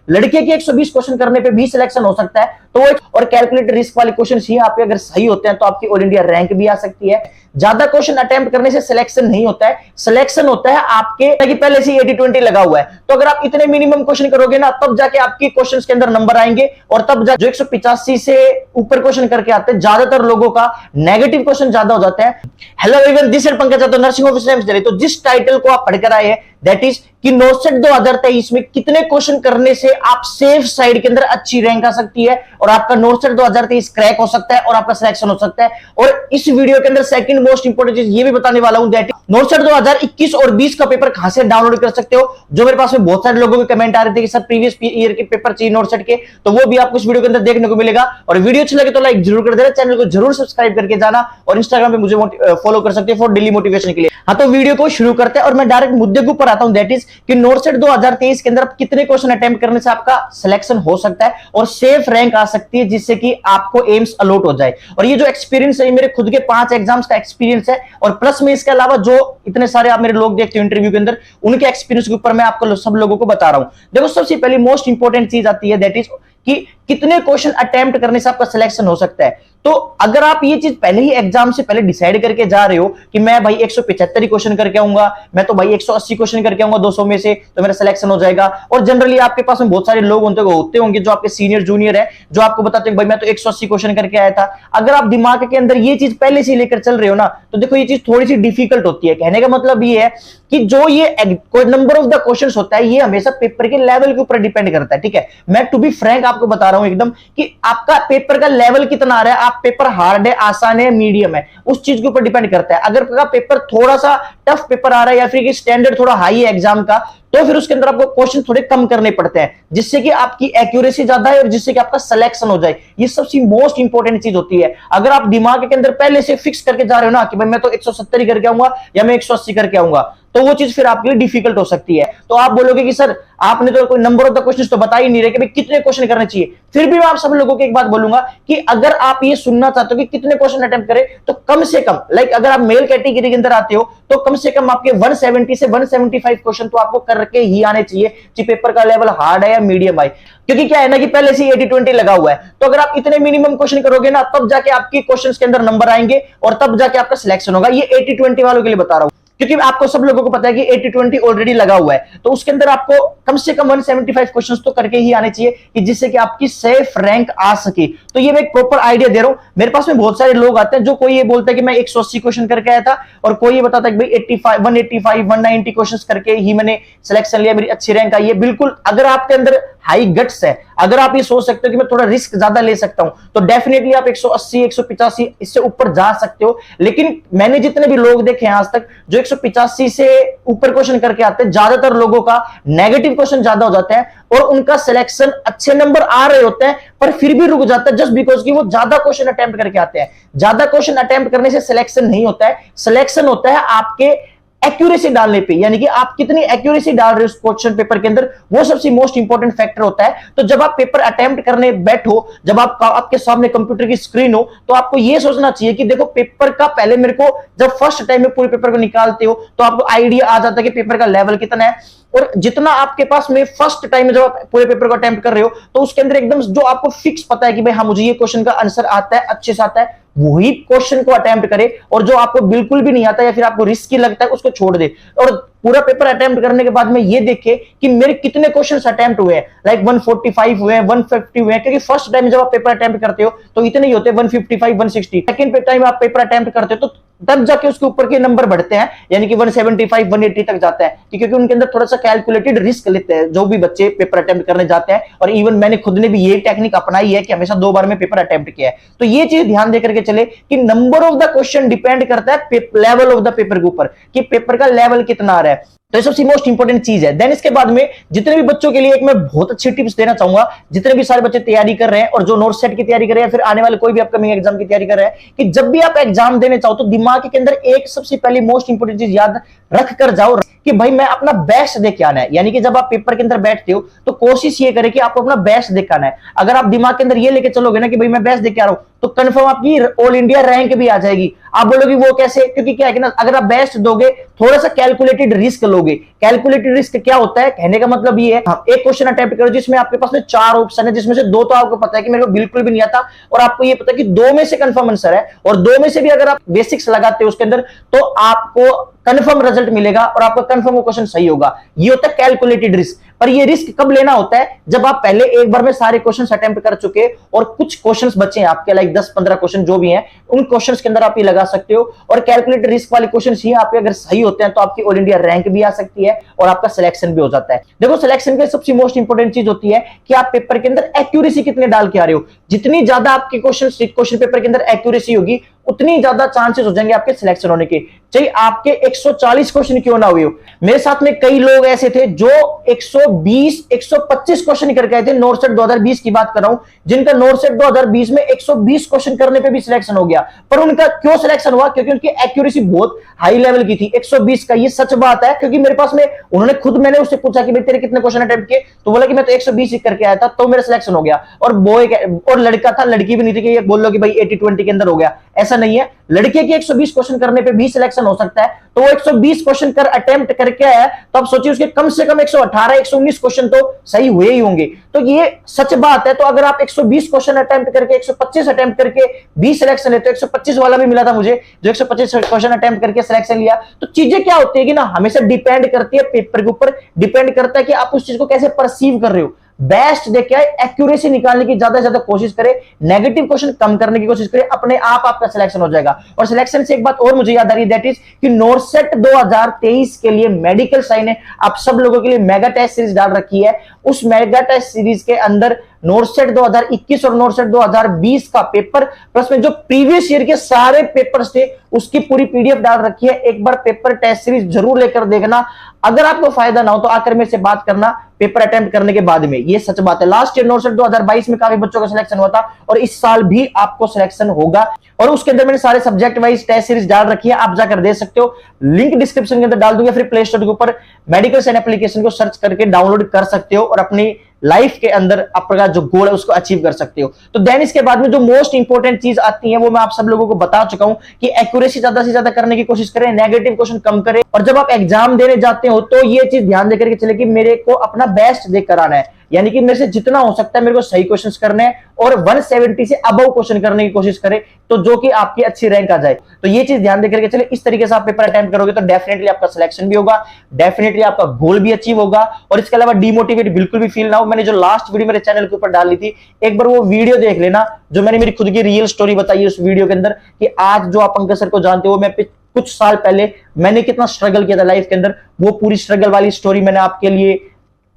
लड़के के 120 क्वेश्चन करने पे भी सिलेक्शन हो सकता है। तो और कैलकुलेटेड रिस्क वाले क्वेश्चन ही आपके अगर सही होते हैं तो आपकी ऑल इंडिया रैंक भी आ सकती है। ज्यादा क्वेश्चन अटेम्प्ट करने से सिलेक्शन नहीं होता है, सिलेक्शन होता है आपके कि पहले से 80-20 लगा हुआ है। तो अगर आप इतने मिनिमम क्वेश्चन करोगे ना तब जाके आपके क्वेश्चंस के अंदर नंबर आएंगे, और तब जो 185 से ऊपर क्वेश्चन करके आते हैं ज्यादातर लोगों का नेगेटिव क्वेश्चन ज्यादा हो जाता है। Hello everyone, this is Pankaj तो नर्सिंग ऑफिसर। तो जिस टाइटल को आप पढ़कर आए हैं दैट इज कि नॉर्सेट 2023 में कितने क्वेश्चन करने से आप सेफ साइड के अंदर अच्छी रैंक आ सकती है और आपका नॉर्सेट 2023 क्रैक हो सकता है और आपका सिलेक्शन हो सकता है। और इस वीडियो के अंदर सेकंड मोस्ट इंपोर्टेंट चीज ये भी बताने वाला हूं दैट नॉर्सेट 2021 और 20 का पेपर कहां से डाउनलोड कर सकते हो। जो मेरे पास में बहुत सारे लोगों के कमेंट आ रहे थे कि सर प्रीवियस ईयर के पेपर चाहिए नॉर्सेट के, तो वो भी आपको इस वीडियो के अंदर देखने को मिलेगा। और वीडियो अच्छी लगे तो लाइक जरूर कर देना, चैनल को जरूर सब्सक्राइब करके जाना और इंस्टाग्राम पे मुझे फॉलो कर सकते हो फॉर डेली मोटिवेशन के लिए। हाँ, तो वीडियो को शुरू करते हैं और मैं डायरेक्ट मुद्दे के ऊपर आता हूं दैट इज कि नॉर्सेट 2023 के अंदर आप कितने क्वेश्चन अटेम्प्ट करने से आपका सिलेक्शन हो सकता है और सेफ रैंक आ सकती है जिससे कि आपको एम्स अलॉट हो जाए। और ये जो एक्सपीरियंस है मेरे खुद के 5 एग्जाम्स का एक्सपीरियंस है, और प्लस में इसके अलावा जो इतने सारे आप मेरे लोग देखते हो इंटरव्यू के अंदर उनके एक्सपीरियंस के ऊपर मैं आपको सब लोगों को बता रहा हूं। देखो, सबसे पहली मोस्ट इंपॉर्टेंट चीज आती है दैट इज कि कितने क्वेश्चन अटेम्प्ट करने से आपका सिलेक्शन हो सकता है। तो अगर आप ये चीज पहले ही एग्जाम से पहले डिसाइड करके जा रहे हो कि मैं भाई 175 क्वेश्चन करके आऊंगा, मैं तो भाई 180 क्वेश्चन करके आऊंगा 200 में से, तो मेरा सिलेक्शन हो जाएगा। और जनरली आपके पास में बहुत सारे लोग होते होंगे जो आपके सीनियर जूनियर है जो आपको बताते हैं भाई मैं तो 180 क्वेश्चन करके आया था। अगर आप दिमाग के अंदर ये चीज पहले से लेकर चल रहे हो ना तो देखो ये चीज थोड़ी सी डिफिकल्ट होती है। कहने का मतलब ये है कि जो ये नंबर ऑफ द क्वेश्चंस होता है ये हमेशा पेपर के लेवल के ऊपर डिपेंड करता है। ठीक है, मैं टू बी फ्रैंक आपको बता रहा हूं एकदम कि आपका पेपर का लेवल कितना आ रहा है, आप पेपर हार्ड है, आसान है, मीडियम है, उस चीज के ऊपर डिपेंड करता है। अगर आपका पेपर थोड़ा सा टफ पेपर आ रहा है या फिर स्टैंडर्ड थोड़ा हाई है एग्जाम का, तो फिर उसके अंदर आपको क्वेश्चन थोड़े कम करने पड़ते हैं जिससे कि आपकी एक्यूरेसी ज्यादा है और जिससे कि आपका सिलेक्शन हो जाए। ये सबसे मोस्ट इंपॉर्टेंट चीज होती है। अगर आप दिमाग के अंदर पहले से फिक्स करके जा रहे हो ना कि भाई मैं तो 170 ही करके आऊंगा या मैं 180 करके आऊंगा, तो वो चीज फिर आपके लिए डिफिकल्ट हो सकती है। तो आप बोलोगे कि सर आपने तो कोई नंबर ऑफ द क्वेश्चंस तो बता ही नहीं रहे कि भाई कितने क्वेश्चन करने चाहिए। फिर भी मैं आप सब लोगों को एक बात बोलूंगा कि अगर आप ये सुनना चाहते हो कि कितने क्वेश्चन अटेम्प्ट करें तो कम से कम अगर आप मेल कैटेगरी के अंदर आते हो तो कम से कम आपके 170 से 175 क्वेश्चन तो आपको करके ही आने चाहिए कि पेपर का लेवल हार्ड है या मीडियम है। क्योंकि क्या है ना कि पहले से 80-20 लगा हुआ है। तो अगर आप इतने मिनिमम क्वेश्चन करोगे ना तब जाके आपके क्वेश्चंस के अंदर नंबर आएंगे और तब जाके आपका सिलेक्शन होगा। ये 80-20 वालों के लिए बता रहा हूं क्योंकि आपको सब लोगों को पता है कि 80-20 ऑलरेडी लगा हुआ है। तो उसके अंदर आपको कम से कम 175 क्वेश्चंस तो करके ही आने चाहिए कि जिससे कि आपकी सेफ रैंक आ सके। तो ये मैं एक प्रॉपर आइडिया दे रहा हूं। मेरे पास में बहुत सारे लोग आते हैं जो कोई ये बोलता है कि मैं 180 क्वेश्चन करके आया था और कोई ये बताता है कि भाई 185 190 क्वेश्चंस करके ही मैंने सिलेक्शन लिया, मेरी अच्छी रैंक आई है। बिल्कुल, अगर आपके अंदर हाई गट्स है, अगर आप ये सोच सकते हो कि मैं थोड़ा रिस्क ज्यादा ले सकता हूं, तो डेफिनेटली आप 180 185 इससे ऊपर जा सकते हो। लेकिन मैंने जितने भी लोग देखे हैं आज तक जो 185 से ऊपर क्वेश्चन करके आते हैं, ज्यादातर लोगों का नेगेटिव क्वेश्चन ज्यादा हो जाता है और उनका सिलेक्शन अच्छे नंबर आ रहे होते हैं पर फिर भी रुक जाता है जस्ट बिकॉज कि वो ज्यादा क्वेश्चन अटेम्प्ट करके आते हैं। ज्यादा क्वेश्चन अटेम्प्ट करने से सिलेक्शन नहीं होता है, सिलेक्शन होता है आपके एक्यूरेसी डालने पे, यानी कि आप कितनी एक्यूरेसी डाल रहे हो उस क्वेश्चन पेपर के अंदर, वो सबसे मोस्ट इंपॉर्टेंट फैक्टर होता है। तो जब आप पेपर अटेम्प्ट करने बैठो, जब आपके सामने कंप्यूटर की स्क्रीन हो, तो आपको यह सोचना चाहिए कि देखो पेपर का पहले मेरे को जब फर्स्ट टाइम में पूरे पेपर को निकालते हो तो आपको आइडिया आ जाता है कि पेपर का लेवल कितना है। और जितना आपके पास में फर्स्ट टाइम में जब आप पूरे पेपर को अटेम्प्ट कर रहे हो तो उसके अंदर एकदम जो आपको फिक्स पता है कि भाई हाँ मुझे ये क्वेश्चन का आंसर आता है, अच्छे से आता है, वही क्वेश्चन को अटेम्प्ट करे। और जो आपको बिल्कुल भी नहीं आता या फिर आपको रिस्की लगता है उसको छोड़ दे और पूरा पेपर अटेम्प्ट करने के बाद में ये देखे कि मेरे कितने क्वेश्चंस अटेम्प्ट हुए हैं, लाइक 145 हुए हैं, 150 हुए हैं। क्योंकि फर्स्ट टाइम जब आप पेपर अटेम्प्ट करते हो तो इतने ही होते हैं 155 160। सेकंड टाइम आप पेपर अटेम्प्ट करते हो तो तब जाके उसके ऊपर के नंबर बढ़ते हैं, यानी कि 175 180 तक जाता है क्योंकि उनके अंदर थोड़ा सा कैलकुलेटेड रिस्क लेते हैं जो भी बच्चे पेपर अटेम्प्ट करने जाते हैं। और इवन मैंने खुद ने भी ये टेक्निक अपनाई है कि हमेशा 2 बार में पेपर अटेम्प्ट किया है। तो ये चीज ध्यान देकर के चले कि number of the question depend करता है लेवल ऑफ द पेपर के ऊपर कि पेपर का लेवल कितना आ रहा है। तो ये सबसे मोस्ट इंपॉर्टेंट चीज है। देन इसके बाद में जितने भी बच्चों के लिए एक मैं बहुत अच्छी टिप्स देना चाहूंगा, जितने भी सारे बच्चे तैयारी कर रहे हैं और जो नॉर्सेट की तैयारी कर रहे हैं फिर आने वाले कोई भी अपकमिंग एग्जाम की तैयारी कर रहे हैं, कि जब भी आप एग्जाम देने चाहो तो दिमाग के अंदर एक सबसे पहली मोस्ट इंपॉर्टेंट चीज याद रख कर जाओ कि भाई मैं अपना बेस्ट देख के आना है। यानी कि जब आप पेपर के अंदर बैठते हो तो कोशिश ये करें कि आपको अपना बेस्ट देख के आना है। अगर आप दिमाग के अंदर ये लेके चलोगे ना कि भाई मैं बेस्ट देख के आ रहा हूं तो कंफर्म आपकी ऑल इंडिया रैंक भी आ जाएगी। आप बोलोगे वो कैसे? क्योंकि क्या है कि ना अगर आप बेस्ट दोगे थोड़ा सा कैलकुलेटेड रिस्क लोगे लोगे। कैलकुलेटेड रिस्क क्या होता है, कहने का मतलब ये है, एक क्वेश्चन अटेम्प्ट करो जिसमें आपके पास में 4 ऑप्शन है, जिसमें से 2 तो आपको पता है कि मेरे को बिल्कुल भी नहीं आता, और आपको ये पता है कि 2 में से कंफर्म आंसर है, और 2 में से भी अगर आप बेसिक्स लगाते हो उसके अंदर तो आपको कंफर्म रिजल्ट मिलेगा और आपका कंफर्म क्वेश्चन सही होगा। ये होता है कैलकुलेटेड रिस्क। पर ये रिस्क कब लेना होता है, जब आप पहले एक बार में सारे क्वेश्चंस अटेम्प्ट कर चुके और कुछ क्वेश्चंस बचे हैं आपके, लाइक 10-15 क्वेश्चन जो भी हैं, उन क्वेश्चंस के अंदर आप ये लगा सकते हो। और कैलकुलेटेड रिस्क वाले क्वेश्चंस ही आपके अगर सही होते हैं तो आपकी ऑल इंडिया रैंक भी आ सकती है और आपका सिलेक्शन भी हो जाता है। देखो, सिलेक्शन की सबसे मोस्ट इंपोर्टेंट चीज होती है कि आप पेपर के अंदर एक्यूरेसी कितने डाल के आ रहे हो। जितनी ज्यादा आपके क्वेश्चन पेपर के अंदर एक्यूरेसी होगी, उतनी ज्यादा चांसेस हो जाएंगे आपके सिलेक्शन होने के, चाहे आपके 140 क्वेश्चन क्यों ना हुए हो। मेरे साथ में कई लोग ऐसे थे जो 120, 125 क्वेश्चन करके आए थे, नॉर्सेट 2020 की बात कर रहा हूं, जिनका नॉर्सेट 2020 में 120 क्वेश्चन करने पे भी सिलेक्शन हो गया। पर उनका क्यों सिलेक्शन हुआ, क्योंकि उनकी एक्यूरेसी बहुत हाई लेवल की थी। 120 का ये सच बात है, क्योंकि मेरे पास में उन्होंने खुद, मैंने उससे पूछा कि भाई तेरे कितने क्वेश्चन अटेम्प्ट किए, तो बोला कि मैं तो 120 ही करके आया था, तो मेरा सिलेक्शन हो गया। और बॉय और लड़का था, लड़की भी नहीं थी कि ये बोल लो कि भाई 80-20 के अंदर हो गया, ऐसा नहीं है। लड़के के 120 क्वेश्चन करने पे भी सिलेक्शन हो सकता है, तो वो 120 क्वेश्चन कर अटेम्प्ट करके आया, तो आप सोचिए उसके कम से कम 118, 119 क्वेश्चन तो सही हुए ही होंगे। तो ये सच बात है। तो अगर आप 120 क्वेश्चन अटेम्प्ट करके 125 अटेम्प्ट करके 20 सिलेक्शन लेते हो, 125 वाला भी मिला था मुझे जो 125 क्वेश्चन अटेम्प्ट करके सिलेक्शन लिया। तो चीजें क्या होती है कि ना, हमेशा डिपेंड करती है पेपर के ऊपर, डिपेंड करता है कि आप उस चीज को कैसे परसीव कर रहे हो। बेस्ट देखे एक्यूरेसी निकालने की ज्यादा से ज्यादा कोशिश करें, नेगेटिव क्वेश्चन कम करने की कोशिश करें, अपने आप आपका सिलेक्शन हो जाएगा। और सिलेक्शन से एक बात और मुझे याद आ रही है, दैट इज कि नॉर्सेट 2023 के लिए मेडिकल साइन ने आप सब लोगों के लिए मेगा टेस्ट सीरीज डाल रखी है। उस मेगा टेस्ट सीरीज के अंदर नॉर्सेट 2021 और नॉर्सेट 2020 का पेपर प्लस में जो प्रीवियस ईयर के सारे पेपर्स थे उसकी पूरी पीडीएफ डाल रखी है। एक बार पेपर टेस्ट सीरीज जरूर लेकर देखना। अगर आपको फायदा ना हो तो आकर मेरे से बात करना पेपर अटेम्प्ट करने के बाद में। ये सच बात है, लास्ट ईयर नॉर्सेट 2022 में काफी बच्चों का सिलेक्शन हुआ था और इस साल भी आपको सिलेक्शन होगा। और उसके अंदर मैंने सारे सब्जेक्ट वाइज टेस्ट सीरीज डाल रखी है, आप जाकर दे सकते हो। लिंक डिस्क्रिप्शन के अंदर डाल दूंगा, फिर प्ले स्टोर के ऊपर मेडिकल साइन एप्लीकेशन को सर्च करके डाउनलोड कर सकते हो और अपनी लाइफ के अंदर आपका जो गोल है उसको अचीव कर सकते हो। तो देन इसके बाद में जो मोस्ट इंपोर्टेंट चीज आती है वो मैं आप सब लोगों को बता चुका हूं कि एक्यूरेसी ज्यादा से ज्यादा करने की कोशिश करें, नेगेटिव क्वेश्चन कम करें। और जब आप एग्जाम देने जाते हो तो ये चीज ध्यान देकर के चले कि मेरे को अपना बेस्ट देकर आना है, यानी कि मेरे से जितना हो सकता है मेरे को सही क्वेश्चंस करने हैं और 170 से अबव क्वेश्चन करने की कोशिश करें, तो जो कि आपकी अच्छी रैंक आ जाए। तो ये चीज ध्यान देकर के चले, इस तरीके से आप पेपर अटेम्प्ट करोगे तो डेफिनेटली आपका सिलेक्शन भी होगा, डेफिनेटली आपका गोल भी अचीव होगा। और इसके अलावा डिमोटिवेट बिल्कुल भी फील ना हो। मैंने जो लास्ट वीडियो मेरे चैनल के ऊपर डाली थी, एक बार वो वीडियो देख लेना, जो मैंने मेरी खुद की रियल स्टोरी बताई है उस वीडियो के अंदर, कि आज जो आप पंकज सर को जानते हो, मैं कुछ साल पहले मैंने कितना स्ट्रगल किया था लाइफ के अंदर, वो पूरी स्ट्रगल वाली स्टोरी मैंने आपके लिए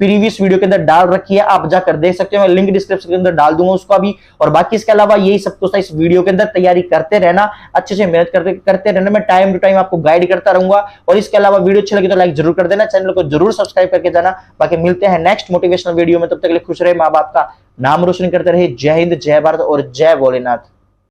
प्रीवियस वीडियो के अंदर डाल रखी है, आप जाकर देख सकते हो। मैं लिंक डिस्क्रिप्शन के अंदर डाल दूंगा उसको अभी। और बाकी इसके अलावा यही सब कुछ था इस वीडियो के अंदर। तैयारी करते रहना, अच्छे से मेहनत करते रहना, मैं टाइम टू टाइम आपको गाइड करता रहूंगा। और इसके अलावा वीडियो अच्छी लगी तो लाइक जरूर कर देना, चैनल को जरूर सब्सक्राइब करके जाना। बाकी मिलते हैं नेक्स्ट मोटिवेशनल वीडियो में, तब तक के लिए खुश रहे, माँ बाप का नाम रोशन करते रहे। जय हिंद, जय भारत और जय भोलेनाथ।